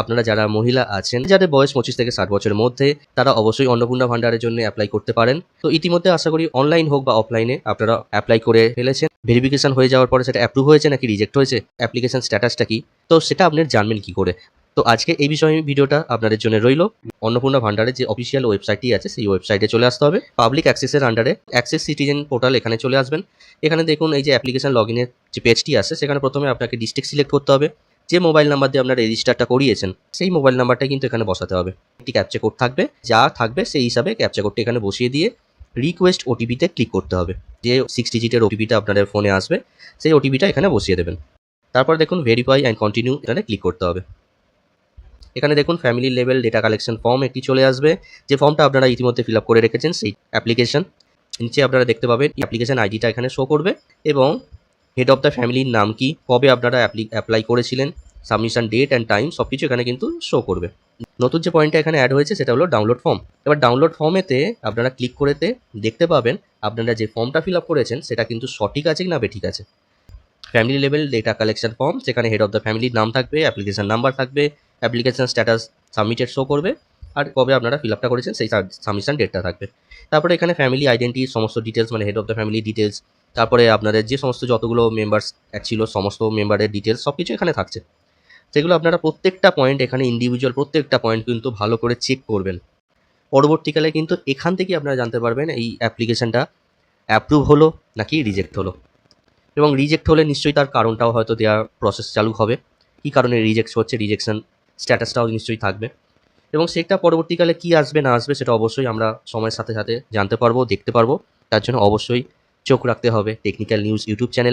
আপনারা যারা মহিলা আছেন, যাদের বয়স 25 থেকে 60 বছরের মধ্যে, তারা অবশ্যই অন্নপূর্ণা ভান্ডারের জন্য অ্যাপ্লাই করতে পারেন। তো ইতিমধ্যে আশা করি অনলাইন হোক বা অফলাইনে আপনারা অ্যাপ্লাই করে ফেলেছেন। ভেরিফিকেশন হয়ে যাওয়ার পরে সেটা অ্যাপ্রুভ হয়েছে নাকি রিজেক্ট হয়েছে, অ্যাপ্লিকেশন স্ট্যাটাসটা কি, তো সেটা আপনি জানবেন কি করে। তো আজকে এই বিষয়ে ভিডিওটা আপনাদের জন্য রইল। অন্নপূর্ণা ভান্ডারের যে অফিসিয়াল ওয়েবসাইটটি আছে সেই ওয়েবসাইটে চলে আসতে হবে। পাবলিক অ্যাক্সেসের আন্ডারে অ্যাক্সেস সিটিজেন পোর্টাল, এখানে চলে আসবেন। এখানে দেখুন এই যে অ্যাপ্লিকেশন লগইনের যে পেজটি আছে, সেখানে প্রথমে আপনাকে ডিস্ট্রিক্ট সিলেক্ট করতে হবে। যে মোবাইল নাম্বার দিয়ে আপনারা রেজিস্টারটা করিয়েছেন সেই মোবাইল নাম্বারটা কিন্তু এখানে বসাতে হবে। একটি ক্যাপচা কোড থাকবে, যা থাকবে সেই হিসাবে ক্যাপচা কোডটি এখানে বসিয়ে দিয়ে রিকোয়েস্ট ওটিপিতে ক্লিক করতে হবে। যে 6 ডিজিটের ওটিপিটা আপনাদের ফোনে আসবে সেই ওটিপিটা এখানে বসিয়ে দেবেন। তারপর দেখুন ভেরিফাই অ্যান্ড কন্টিনিউ, এখানে ক্লিক করতে হবে। এখানে দেখুন family level data collection form একটি চলে আসবে, যে ফর্মটা আপনারা ইতিমধ্যে ফিল আপ করে রেখেছেন সেই অ্যাপ্লিকেশন। নিচে আপনারা দেখতে পাবেন অ্যাপ্লিকেশন আইডিটা এখানে শো করবে এবং হেড অফ দ্য ফ্যামিলির নাম কি, কবে আপনারা অ্যাপ্লাই করেছিলেন, সাবমিশন ডেট অ্যান্ড টাইম সব কিছু এখানে কিন্তু শো করবে। নতুন যে পয়েন্টটা এখানে অ্যাড হয়েছে সেটা হলো ডাউনলোড ফর্ম। এবার ডাউনলোড ফর্মেতে আপনারা ক্লিক করেতে দেখতে পাবেন আপনারা যে ফর্মটা ফিল আপ করেছেন সেটা কিন্তু সঠিক আছে কি না বেঠিক আছে। Family level data collection form, সেখানে হেড অফ দ্য ফ্যামিলির নাম থাকবে, অ্যাপ্লিকেশন নাম্বার থাকবে, অ্যাপ্লিকেশন স্ট্যাটাস সাবমিটেড শো করবে, আর কবে আপনারা ফিল আপটা করেছেন সেই সাবমিশন ডেটটা থাকবে। তারপরে এখানে ফ্যামিলি আইডেন্টি সমস্ত ডিটেলস, মানে head of the family details, তারপরে আপনাদের যে সমস্ত যতগুলো মেম্বার্স ছিল সমস্ত মেম্বারের ডিটেলস সব কিছু এখানে থাকছে। সেগুলো আপনারা প্রত্যেকটা পয়েন্ট এখানে ইন্ডিভিজুয়াল প্রত্যেকটা পয়েন্ট কিন্তু ভালো করে চেক করবেন। পরবর্তীকালে কিন্তু এখান থেকে আপনারা জানতে পারবেন এই অ্যাপ্লিকেশনটা অ্যাপ্রুভ হলো নাকি রিজেক্ট হলো। এবং রিজেক্ট হলে নিশ্চয়ই তার কারণটাও হয়তো দেওয়ার প্রসেস চালু হবে, কী কারণে রিজেক্ট হচ্ছে, রিজেকশন স্ট্যাটাসটাও নিশ্চয়ই থাকবে। এবং সেটা পরবর্তীকালে কি আসবে না আসবে সেটা অবশ্যই আমরা সময়ের সাথে সাথে জানতে পারবো, দেখতে পারবো। তার জন্য অবশ্যই চোখ রাখতে হবে টেকনিক্যাল নিউজ ইউটিউব চ্যানেল।